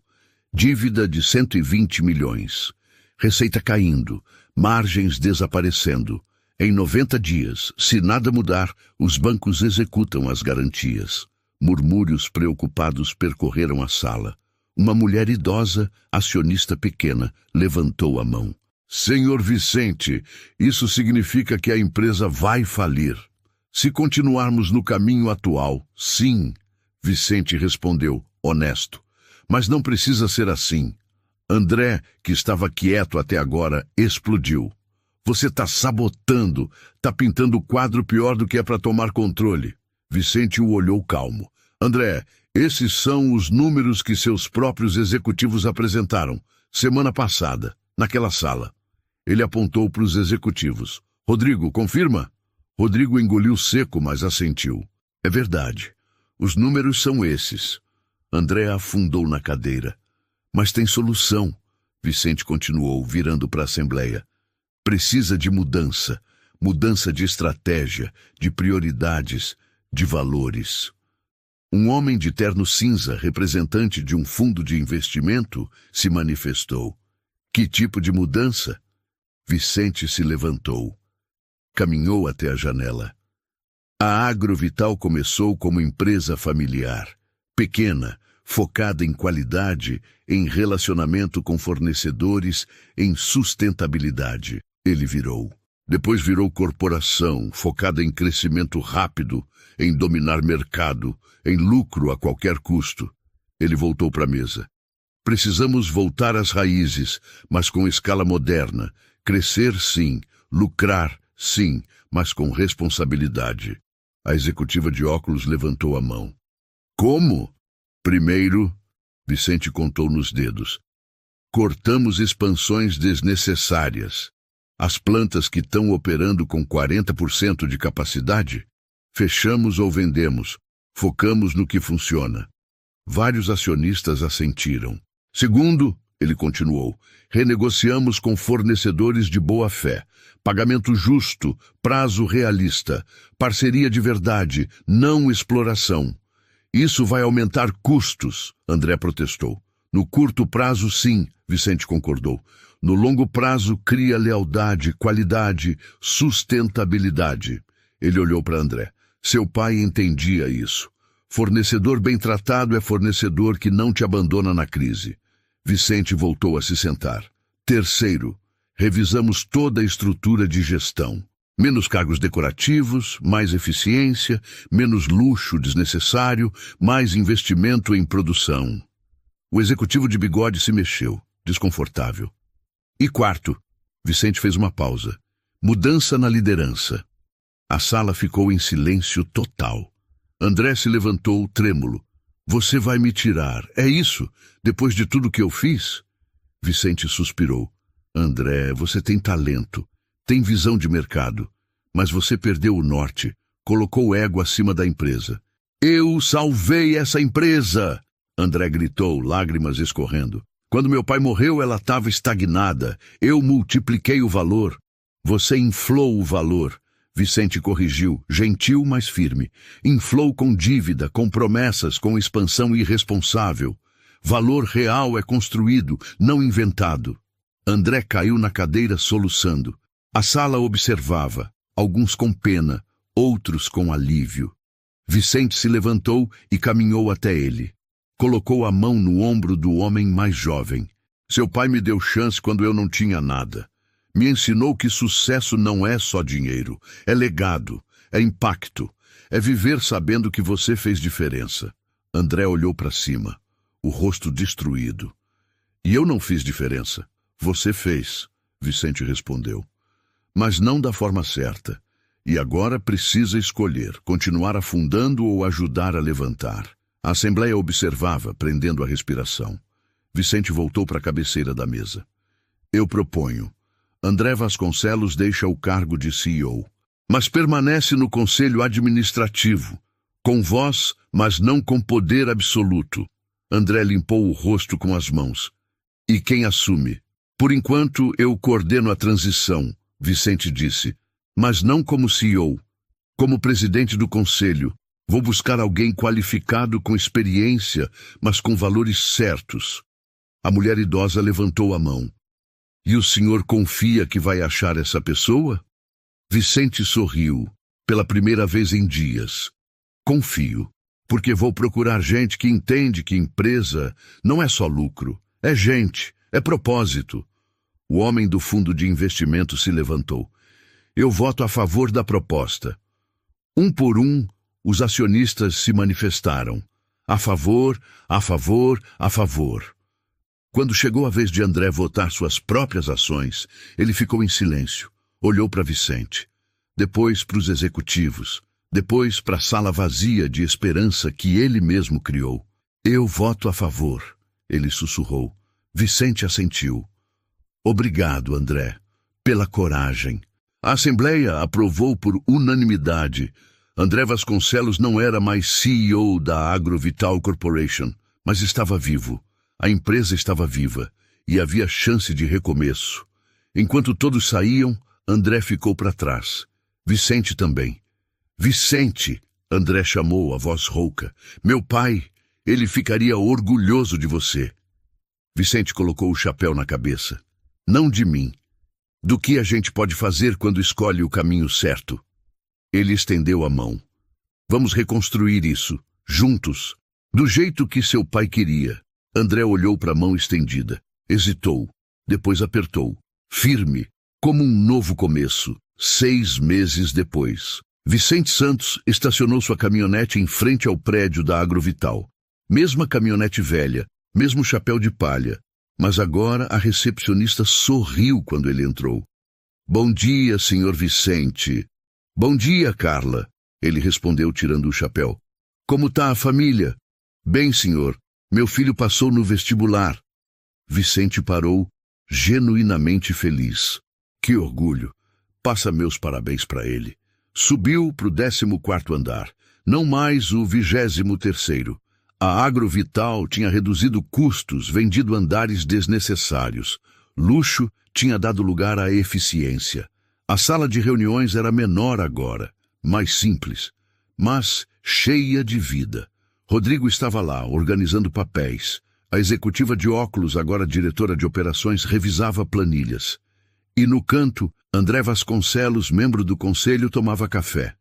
Dívida de 120 milhões. Receita caindo, margens desaparecendo. Em 90 dias, se nada mudar, os bancos executam as garantias. Murmúrios preocupados percorreram a sala. Uma mulher idosa, acionista pequena, levantou a mão. Senhor Vicente, isso significa que a empresa vai falir. Se continuarmos no caminho atual, sim, Vicente respondeu, honesto. Mas não precisa ser assim. André, que estava quieto até agora, explodiu. Você está sabotando, está pintando o quadro pior do que é para tomar controle. Vicente o olhou calmo. André, esses são os números que seus próprios executivos apresentaram, semana passada, naquela sala. Ele apontou para os executivos. Rodrigo, confirma? Rodrigo engoliu seco, mas assentiu. É verdade. Os números são esses. André afundou na cadeira. Mas tem solução, Vicente continuou, virando para a Assembleia. Precisa de mudança. Mudança de estratégia, de prioridades, de valores. Um homem de terno cinza, representante de um fundo de investimento, se manifestou. Que tipo de mudança? Vicente se levantou. Caminhou até a janela. A Agrovital começou como empresa familiar, pequena, focada em qualidade, em relacionamento com fornecedores, em sustentabilidade. Ele virou. Depois virou corporação, focada em crescimento rápido, em dominar mercado, em lucro a qualquer custo. Ele voltou para a mesa. Precisamos voltar às raízes, mas com escala moderna. Crescer, sim. Lucrar, sim, mas com responsabilidade. A executiva de óculos levantou a mão. Como? Primeiro, Vicente contou nos dedos. Cortamos expansões desnecessárias. As plantas que estão operando com 40% de capacidade, fechamos ou vendemos. Focamos no que funciona. Vários acionistas assentiram. Segundo, ele continuou, renegociamos com fornecedores de boa fé. Pagamento justo, prazo realista, parceria de verdade, não exploração. Isso vai aumentar custos, André protestou. No curto prazo, sim, Vicente concordou. No longo prazo, cria lealdade, qualidade, sustentabilidade. Ele olhou para André. Seu pai entendia isso. Fornecedor bem tratado é fornecedor que não te abandona na crise. Vicente voltou a se sentar. Terceiro, revisamos toda a estrutura de gestão. Menos cargos decorativos, mais eficiência, menos luxo desnecessário, mais investimento em produção. O executivo de bigode se mexeu, desconfortável. E quarto, Vicente fez uma pausa. Mudança na liderança. A sala ficou em silêncio total. André se levantou, trêmulo. Você vai me tirar, é isso? Depois de tudo que eu fiz? Vicente suspirou. André, você tem talento, tem visão de mercado, mas você perdeu o norte, colocou o ego acima da empresa. Eu salvei essa empresa! André gritou, lágrimas escorrendo. Quando meu pai morreu, ela estava estagnada. Eu multipliquei o valor. Você inflou o valor. Vicente corrigiu, gentil, mas firme. Inflou com dívida, com promessas, com expansão irresponsável. Valor real é construído, não inventado. André caiu na cadeira soluçando. A sala observava, alguns com pena, outros com alívio. Vicente se levantou e caminhou até ele. Colocou a mão no ombro do homem mais jovem. Seu pai me deu chance quando eu não tinha nada. Me ensinou que sucesso não é só dinheiro, é legado, é impacto, é viver sabendo que você fez diferença. André olhou para cima, o rosto destruído. E eu não fiz diferença. Você fez, Vicente respondeu. Mas não da forma certa. E agora precisa escolher, continuar afundando ou ajudar a levantar. A Assembleia observava, prendendo a respiração. Vicente voltou para a cabeceira da mesa. Eu proponho. André Vasconcelos deixa o cargo de CEO, mas permanece no Conselho Administrativo, com voz, mas não com poder absoluto. André limpou o rosto com as mãos. E quem assume? Por enquanto, eu coordeno a transição, Vicente disse. Mas não como CEO. Como presidente do conselho. Vou buscar alguém qualificado com experiência, mas com valores certos. A mulher idosa levantou a mão. E o senhor confia que vai achar essa pessoa? Vicente sorriu, pela primeira vez em dias. Confio, porque vou procurar gente que entende que empresa não é só lucro, é gente, é propósito. O homem do fundo de investimento se levantou. Eu voto a favor da proposta. Um por um, os acionistas se manifestaram. A favor, a favor, a favor. Quando chegou a vez de André votar suas próprias ações, ele ficou em silêncio. Olhou para Vicente, depois para os executivos, depois para a sala vazia de esperança que ele mesmo criou. Eu voto a favor, ele sussurrou. Vicente assentiu. Obrigado, André, pela coragem. A Assembleia aprovou por unanimidade. André Vasconcelos não era mais CEO da AgroVital Corporation, mas estava vivo. A empresa estava viva e havia chance de recomeço. Enquanto todos saíam, André ficou para trás. Vicente também. Vicente, André chamou a voz rouca. Meu pai, ele ficaria orgulhoso de você. Vicente colocou o chapéu na cabeça. Não de mim. Do que a gente pode fazer quando escolhe o caminho certo? Ele estendeu a mão. Vamos reconstruir isso, juntos, do jeito que seu pai queria. André olhou para a mão estendida. Hesitou. Depois apertou. Firme. Como um novo começo, 6 meses depois. Vicente Santos estacionou sua caminhonete em frente ao prédio da AgroVital. Mesma caminhonete velha, mesmo chapéu de palha. Mas agora a recepcionista sorriu quando ele entrou. Bom dia, senhor Vicente. Bom dia, Carla. Ele respondeu tirando o chapéu. Como está a família? Bem, senhor. Meu filho passou no vestibular. Vicente parou, genuinamente feliz. Que orgulho! Passa meus parabéns para ele. Subiu para o 14º andar, não mais o 23º. A AgroVital tinha reduzido custos, vendido andares desnecessários. Luxo tinha dado lugar à eficiência. A sala de reuniões era menor agora, mais simples, mas cheia de vida. Rodrigo estava lá, organizando papéis. A executiva de óculos, agora diretora de operações, revisava planilhas. E no canto, André Vasconcelos, membro do conselho, tomava café.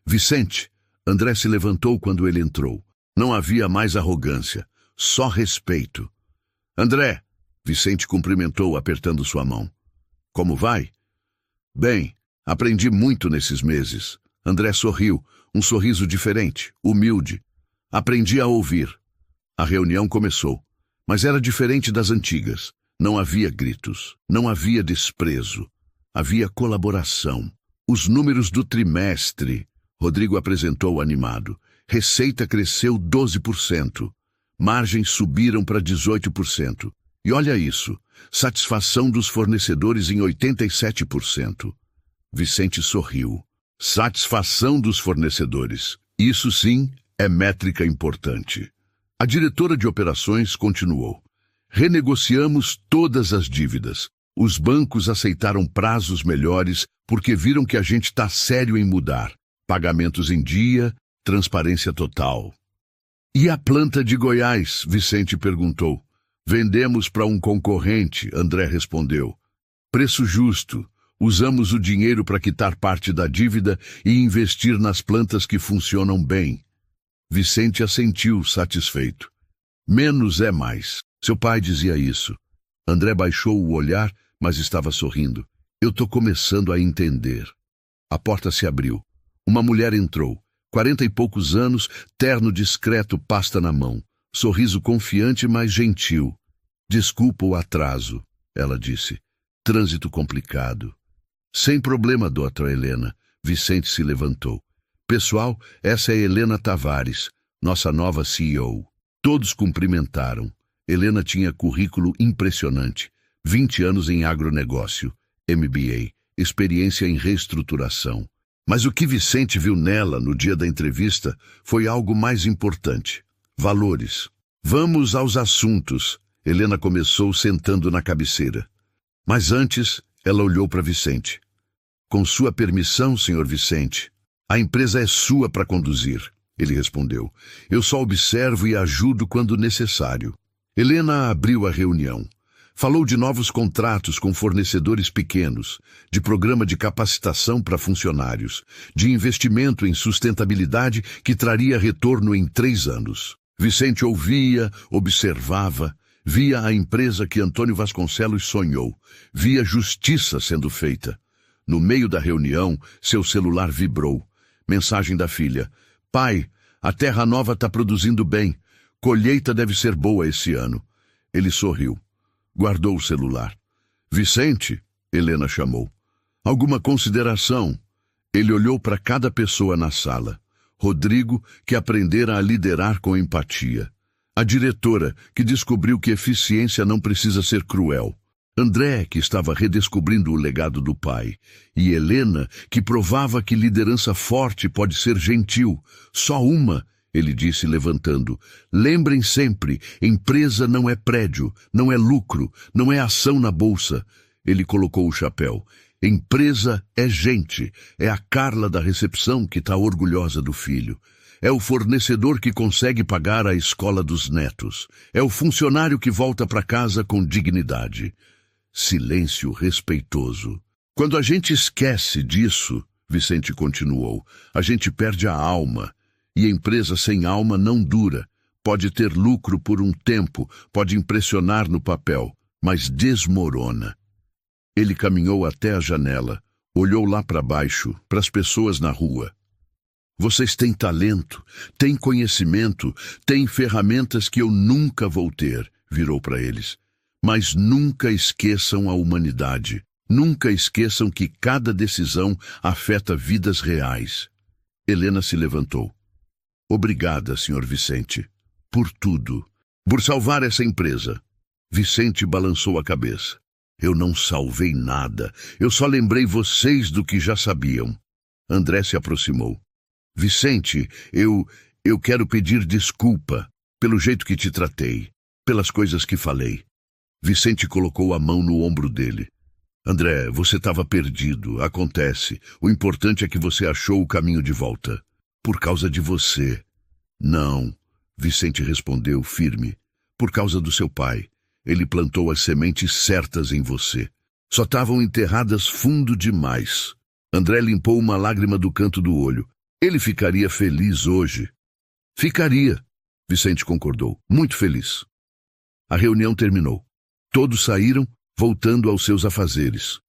Vicente, André se levantou quando ele entrou. Não havia mais arrogância, só respeito. André, Vicente cumprimentou apertando sua mão. Como vai? Bem, aprendi muito nesses meses. André sorriu, um sorriso diferente, humilde. Aprendi a ouvir. A reunião começou, mas era diferente das antigas. Não havia gritos, não havia desprezo. Havia colaboração. Os números do trimestre, Rodrigo apresentou animado. Receita cresceu 12%. Margens subiram para 18%. E olha isso, satisfação dos fornecedores em 87%. Vicente sorriu. Satisfação dos fornecedores. Isso sim é métrica importante. A diretora de operações continuou. Renegociamos todas as dívidas. Os bancos aceitaram prazos melhores porque viram que a gente está sério em mudar. Pagamentos em dia, transparência total. E a planta de Goiás? Vicente perguntou. Vendemos para um concorrente, André respondeu. Preço justo. Usamos o dinheiro para quitar parte da dívida e investir nas plantas que funcionam bem. Vicente assentiu, satisfeito. Menos é mais. Seu pai dizia isso. André baixou o olhar, mas estava sorrindo. Eu estou começando a entender. A porta se abriu. Uma mulher entrou. 40 e poucos anos, terno discreto, pasta na mão. Sorriso confiante, mas gentil. Desculpa o atraso, ela disse. Trânsito complicado. Sem problema, doutora Helena. Vicente se levantou. Pessoal, essa é Helena Tavares, nossa nova CEO. Todos cumprimentaram. Helena tinha currículo impressionante. 20 anos em agronegócio, MBA, experiência em reestruturação. Mas o que Vicente viu nela no dia da entrevista foi algo mais importante. Valores. Vamos aos assuntos, Helena começou sentando na cabeceira. Mas antes, ela olhou para Vicente. Com sua permissão, senhor Vicente, a empresa é sua para conduzir, ele respondeu. Eu só observo e ajudo quando necessário. Helena abriu a reunião. Falou de novos contratos com fornecedores pequenos, de programa de capacitação para funcionários, de investimento em sustentabilidade que traria retorno em 3 anos. Vicente ouvia, observava, via a empresa que Antônio Vasconcelos sonhou, via justiça sendo feita. No meio da reunião, seu celular vibrou. Mensagem da filha. Pai, a Terra Nova está produzindo bem. Colheita deve ser boa esse ano. Ele sorriu. Guardou o celular. Vicente, Helena chamou. Alguma consideração? Ele olhou para cada pessoa na sala. Rodrigo, que aprendera a liderar com empatia. A diretora, que descobriu que eficiência não precisa ser cruel. André, que estava redescobrindo o legado do pai. E Helena, que provava que liderança forte pode ser gentil. Só uma, ele disse levantando. Lembrem sempre, empresa não é prédio, não é lucro, não é ação na bolsa. Ele colocou o chapéu. Empresa é gente, é a Carla da recepção que está orgulhosa do filho. É o fornecedor que consegue pagar a escola dos netos. É o funcionário que volta para casa com dignidade. Silêncio respeitoso. Quando a gente esquece disso, Vicente continuou, a gente perde a alma. E empresa sem alma não dura. Pode ter lucro por um tempo, pode impressionar no papel, mas desmorona. Ele caminhou até a janela, olhou lá para baixo, para as pessoas na rua. Vocês têm talento, têm conhecimento, têm ferramentas que eu nunca vou ter, virou para eles. Mas nunca esqueçam a humanidade. Nunca esqueçam que cada decisão afeta vidas reais. Helena se levantou. Obrigada, senhor Vicente, por tudo, por salvar essa empresa. Vicente balançou a cabeça. Eu não salvei nada, eu só lembrei vocês do que já sabiam. André se aproximou. Vicente, eu quero pedir desculpa pelo jeito que te tratei, pelas coisas que falei. Vicente colocou a mão no ombro dele. André, você estava perdido, acontece. O importante é que você achou o caminho de volta. Por causa de você. Não, Vicente respondeu firme. Por causa do seu pai. Ele plantou as sementes certas em você. Só estavam enterradas fundo demais. André limpou uma lágrima do canto do olho. Ele ficaria feliz hoje. Ficaria, Vicente concordou, muito feliz. A reunião terminou. Todos saíram, voltando aos seus afazeres.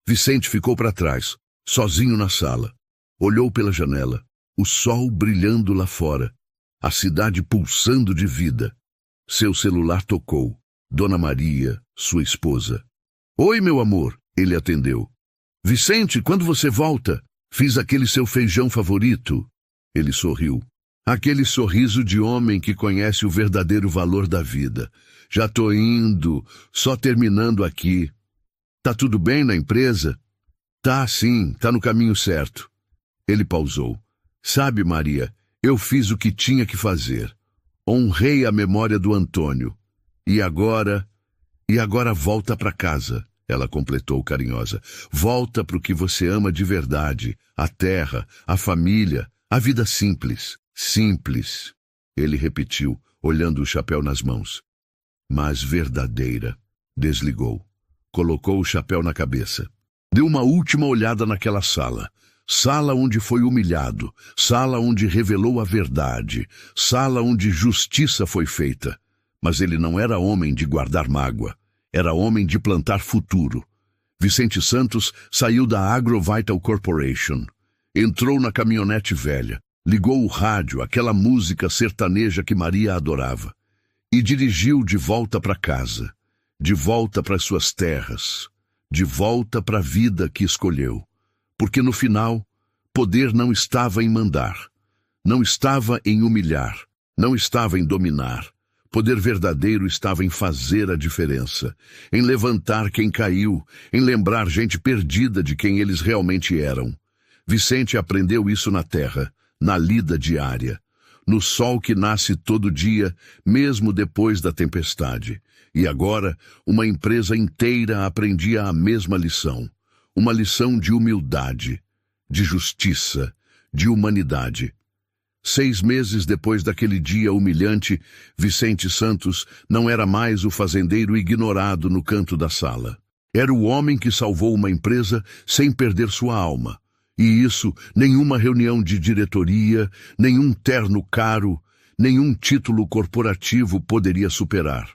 Vicente ficou para trás, sozinho na sala. Olhou pela janela, o sol brilhando lá fora, a cidade pulsando de vida. Seu celular tocou. Dona Maria, sua esposa. Oi, meu amor, ele atendeu. Vicente, quando você volta? Fiz aquele seu feijão favorito. Ele sorriu. Aquele sorriso de homem que conhece o verdadeiro valor da vida. Já tô indo, só terminando aqui. Tá tudo bem na empresa? Tá sim, tá no caminho certo. Ele pausou. Sabe, Maria, eu fiz o que tinha que fazer. Honrei a memória do Antônio. E agora volta para casa, ela completou carinhosa. Volta para o que você ama de verdade, a terra, a família, a vida simples. Simples, ele repetiu, olhando o chapéu nas mãos. Mas verdadeira. Desligou. Colocou o chapéu na cabeça. Deu uma última olhada naquela sala. Sala onde foi humilhado. Sala onde revelou a verdade. Sala onde justiça foi feita. Mas ele não era homem de guardar mágoa. Era homem de plantar futuro. Vicente Santos saiu da AgroVital Corporation. Entrou na caminhonete velha. Ligou o rádio, aquela música sertaneja que Maria adorava. E dirigiu de volta para casa. De volta para suas terras. De volta para a vida que escolheu. Porque no final, poder não estava em mandar. Não estava em humilhar. Não estava em dominar. Poder verdadeiro estava em fazer a diferença, em levantar quem caiu, em lembrar gente perdida de quem eles realmente eram. Vicente aprendeu isso na terra, na lida diária. no sol que nasce todo dia, mesmo depois da tempestade. E agora, uma empresa inteira aprendia a mesma lição. Uma lição de humildade, de justiça, de humanidade. 6 meses depois daquele dia humilhante, Vicente Santos não era mais o fazendeiro ignorado no canto da sala. Era o homem que salvou uma empresa sem perder sua alma. E isso, nenhuma reunião de diretoria, nenhum terno caro, nenhum título corporativo poderia superar.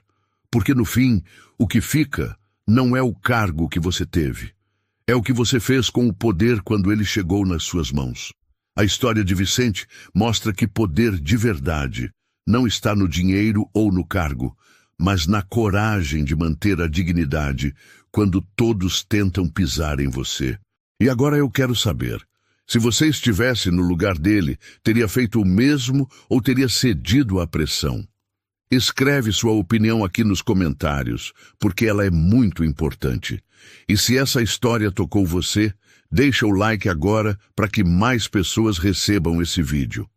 Porque no fim, o que fica não é o cargo que você teve. É o que você fez com o poder quando ele chegou nas suas mãos. A história de Vicente mostra que poder de verdade não está no dinheiro ou no cargo, mas na coragem de manter a dignidade quando todos tentam pisar em você. E agora eu quero saber, se você estivesse no lugar dele, teria feito o mesmo ou teria cedido à pressão? Escreve sua opinião aqui nos comentários, porque ela é muito importante. E se essa história tocou você, deixa o like agora para que mais pessoas recebam esse vídeo.